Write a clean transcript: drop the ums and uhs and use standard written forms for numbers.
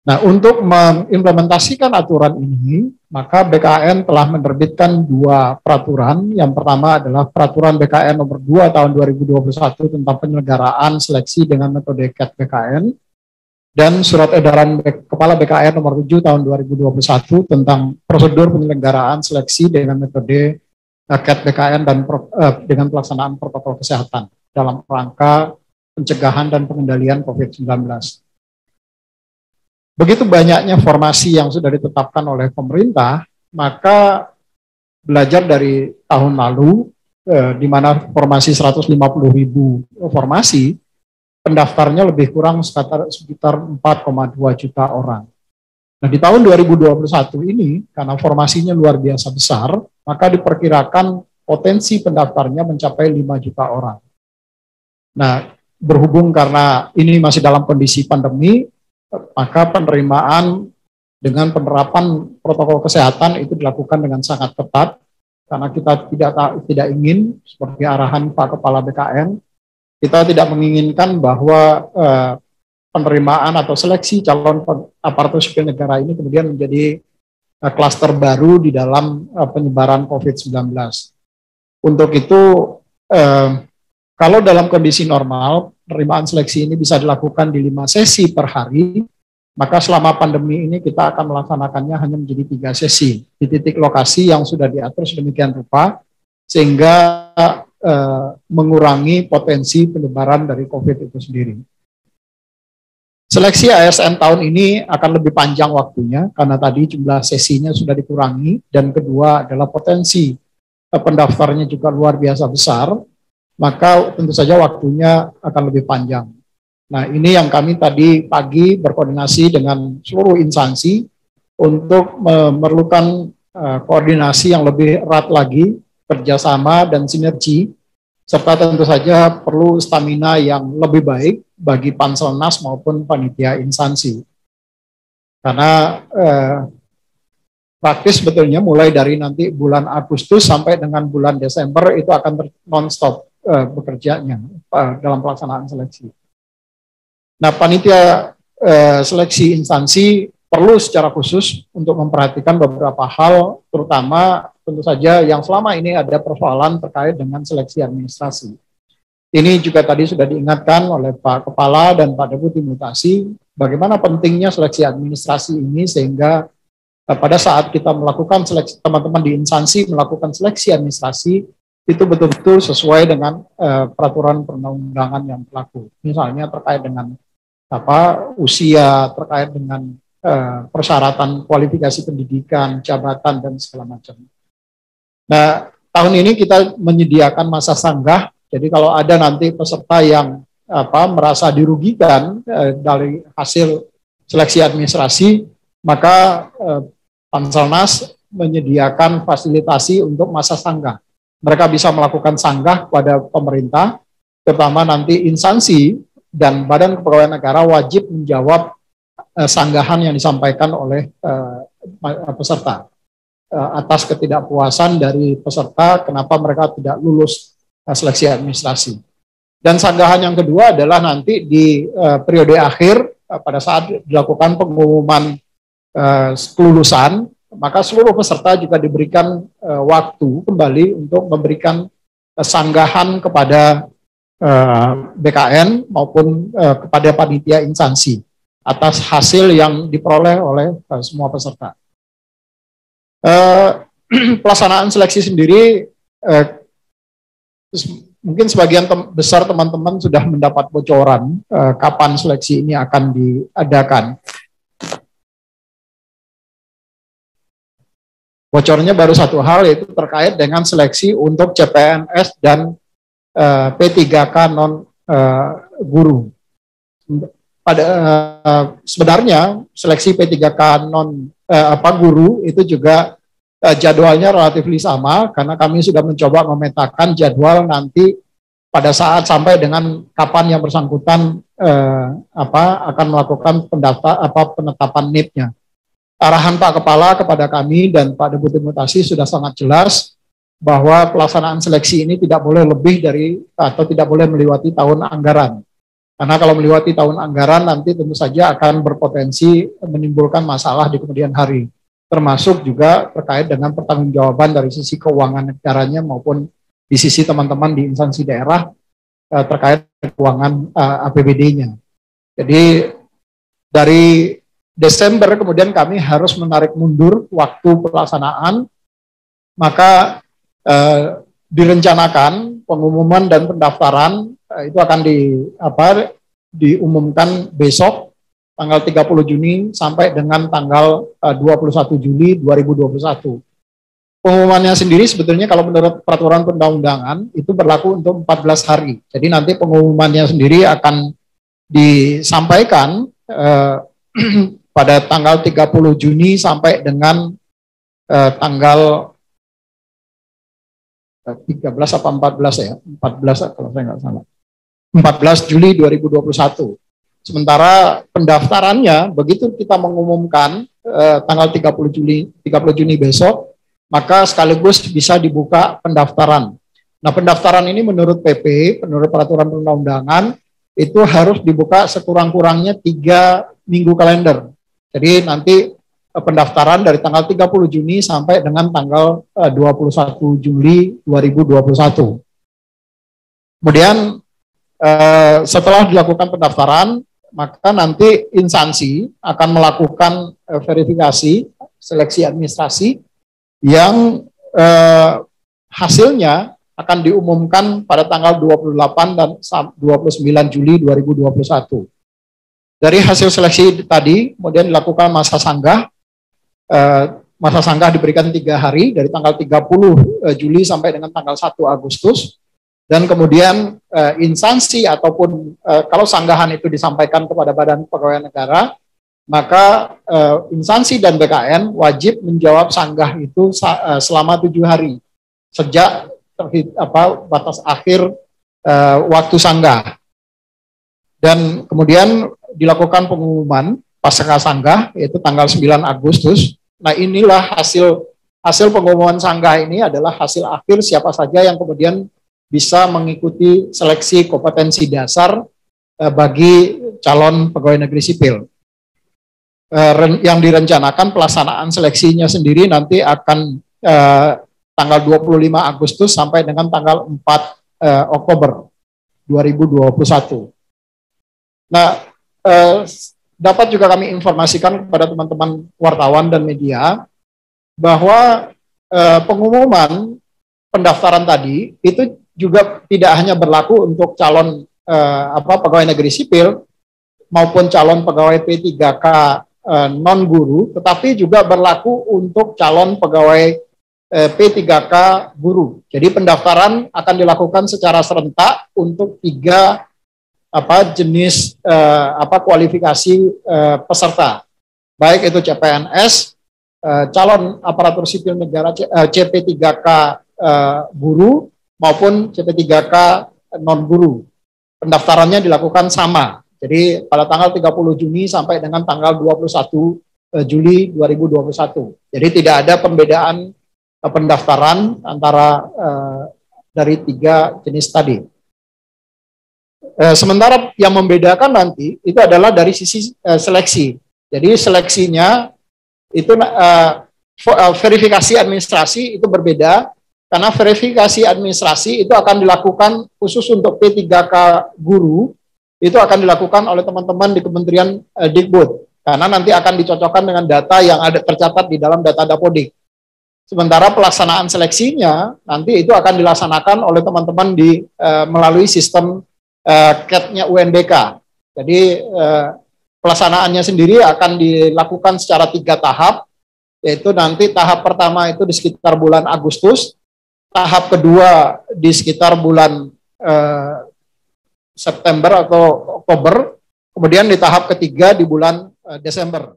Nah, untuk mengimplementasikan aturan ini, maka BKN telah menerbitkan dua peraturan. Yang pertama adalah Peraturan BKN Nomor 2 Tahun 2021 tentang penyelenggaraan seleksi dengan metode CAT BKN, dan Surat Edaran Kepala BKN Nomor 7 Tahun 2021 tentang prosedur penyelenggaraan seleksi dengan metode CAT BKN dan dengan pelaksanaan protokol kesehatan dalam rangka pencegahan dan pengendalian COVID-19. Begitu banyaknya formasi yang sudah ditetapkan oleh pemerintah, maka belajar dari tahun lalu, di mana formasi 150.000 formasi, pendaftarnya lebih kurang sekitar 4,2 juta orang. Nah, di tahun 2021 ini, karena formasinya luar biasa besar, maka diperkirakan potensi pendaftarnya mencapai 5 juta orang. Nah, berhubung karena ini masih dalam kondisi pandemi, maka penerimaan dengan penerapan protokol kesehatan itu dilakukan dengan sangat ketat, karena kita tidak ingin, seperti arahan Pak Kepala BKN, kita tidak menginginkan bahwa penerimaan atau seleksi calon aparatur sipil negara ini kemudian menjadi klaster baru di dalam penyebaran COVID-19. Untuk itu, kalau dalam kondisi normal, penerimaan seleksi ini bisa dilakukan di 5 sesi per hari, maka selama pandemi ini kita akan melaksanakannya hanya menjadi 3 sesi di titik lokasi yang sudah diatur sedemikian rupa, sehingga mengurangi potensi penyebaran dari COVID itu sendiri. Seleksi ASN tahun ini akan lebih panjang waktunya, karena tadi jumlah sesinya sudah dikurangi, dan kedua adalah potensi pendaftarnya juga luar biasa besar, maka tentu saja waktunya akan lebih panjang. Nah, ini yang kami tadi pagi berkoordinasi dengan seluruh instansi untuk memerlukan koordinasi yang lebih erat lagi, kerjasama dan sinergi, serta tentu saja perlu stamina yang lebih baik bagi Panselnas maupun panitia instansi. Karena praktis sebetulnya mulai dari nanti bulan Agustus sampai dengan bulan Desember itu akan non-stop bekerjanya dalam pelaksanaan seleksi. Nah, panitia seleksi instansi perlu secara khusus untuk memperhatikan beberapa hal, terutama tentu saja yang selama ini ada persoalan terkait dengan seleksi administrasi. Ini juga tadi sudah diingatkan oleh Pak Kepala dan Pak Deputi Mutasi, bagaimana pentingnya seleksi administrasi ini, sehingga pada saat kita melakukan seleksi, teman-teman di instansi melakukan seleksi administrasi, itu betul-betul sesuai dengan peraturan perundang-undangan yang berlaku. Misalnya terkait dengan usia, terkait dengan persyaratan kualifikasi pendidikan, jabatan, dan segala macam. Nah, tahun ini kita menyediakan masa sanggah, jadi kalau ada nanti peserta yang merasa dirugikan dari hasil seleksi administrasi, maka Panselnas menyediakan fasilitasi untuk masa sanggah. Mereka bisa melakukan sanggah kepada pemerintah, terutama nanti instansi dan Badan Kepegawaian Negara wajib menjawab sanggahan yang disampaikan oleh peserta atas ketidakpuasan dari peserta kenapa mereka tidak lulus seleksi administrasi. Dan sanggahan yang kedua adalah nanti di periode akhir pada saat dilakukan pengumuman kelulusan, maka seluruh peserta juga diberikan waktu kembali untuk memberikan sanggahan kepada BKN maupun kepada panitia instansi atas hasil yang diperoleh oleh semua peserta. Pelaksanaan seleksi sendiri, mungkin sebagian besar teman-teman sudah mendapat bocoran kapan seleksi ini akan diadakan. Bocornya baru satu hal, yaitu terkait dengan seleksi untuk CPNS dan P3K non guru. Sebenarnya seleksi P3K non guru itu juga jadwalnya relatif sama, karena kami sudah mencoba memetakan jadwal nanti pada saat sampai dengan kapan yang bersangkutan akan melakukan penetapan NIP-nya. Arahan Pak Kepala kepada kami dan Pak Deputi Mutasi sudah sangat jelas bahwa pelaksanaan seleksi ini tidak boleh lebih dari atau tidak boleh melewati tahun anggaran. Karena kalau melewati tahun anggaran nanti tentu saja akan berpotensi menimbulkan masalah di kemudian hari. Termasuk juga terkait dengan pertanggungjawaban dari sisi keuangan negaranya maupun di sisi teman-teman di instansi daerah terkait keuangan APBD-nya. Jadi dari Desember kemudian kami harus menarik mundur waktu pelaksanaan, maka direncanakan pengumuman dan pendaftaran itu akan diumumkan besok tanggal 30 Juni sampai dengan tanggal 21 Juli 2021. Pengumumannya sendiri sebetulnya kalau menurut peraturan perundang-undangan itu berlaku untuk 14 hari. Jadi nanti pengumumannya sendiri akan disampaikan pada tanggal 30 Juni sampai dengan tanggal 13 apa 14 ya? 14 kalau saya nggak salah. 14 Juli 2021. Sementara pendaftarannya begitu kita mengumumkan tanggal 30 Juni besok, maka sekaligus bisa dibuka pendaftaran. Nah, pendaftaran ini menurut PP, menurut peraturan perundang-undangan itu harus dibuka sekurang-kurangnya 3 minggu kalender. Jadi nanti pendaftaran dari tanggal 30 Juni sampai dengan tanggal 21 Juli 2021. Kemudian setelah dilakukan pendaftaran, maka nanti instansi akan melakukan verifikasi seleksi administrasi yang hasilnya akan diumumkan pada tanggal 28 dan 29 Juli 2021. Dari hasil seleksi tadi, kemudian dilakukan masa sanggah. Masa sanggah diberikan 3 hari, dari tanggal 30 Juli sampai dengan tanggal 1 Agustus. Dan kemudian instansi ataupun kalau sanggahan itu disampaikan kepada Badan Pegawai Negara, maka instansi dan BKN wajib menjawab sanggah itu selama 7 hari sejak batas akhir waktu sanggah. Dan kemudian dilakukan pengumuman pasca sanggah yaitu tanggal 9 Agustus. Nah, inilah hasil pengumuman sanggah ini adalah hasil akhir siapa saja yang kemudian bisa mengikuti seleksi kompetensi dasar bagi calon pegawai negeri sipil. Yang direncanakan pelaksanaan seleksinya sendiri nanti akan tanggal 25 Agustus sampai dengan tanggal 4 Oktober 2021. Nah, dapat juga kami informasikan kepada teman-teman wartawan dan media bahwa pengumuman pendaftaran tadi itu juga tidak hanya berlaku untuk calon pegawai negeri sipil maupun calon pegawai P3K non guru, tetapi juga berlaku untuk calon pegawai P3K guru. Jadi pendaftaran akan dilakukan secara serentak untuk 3 jenis kualifikasi peserta, baik itu CPNS, calon aparatur sipil negara CP3K guru maupun CP3K non guru. Pendaftarannya dilakukan sama. Jadi pada tanggal 30 Juni sampai dengan tanggal 21 Juli 2021. Jadi tidak ada pembedaan pendaftaran antara dari 3 jenis tadi. Sementara yang membedakan nanti itu adalah dari sisi seleksi. Jadi seleksinya itu verifikasi administrasi itu berbeda, karena verifikasi administrasi itu akan dilakukan khusus untuk P3K guru, itu akan dilakukan oleh teman-teman di Kementerian Dikbud, karena nanti akan dicocokkan dengan data yang ada tercatat di dalam data Dapodik. Sementara pelaksanaan seleksinya nanti itu akan dilaksanakan oleh teman-teman melalui sistem CAT-nya UNBK. Jadi pelaksanaannya sendiri akan dilakukan secara 3 tahap, yaitu nanti tahap pertama itu di sekitar bulan Agustus, tahap kedua di sekitar bulan September atau Oktober, kemudian di tahap ketiga di bulan Desember.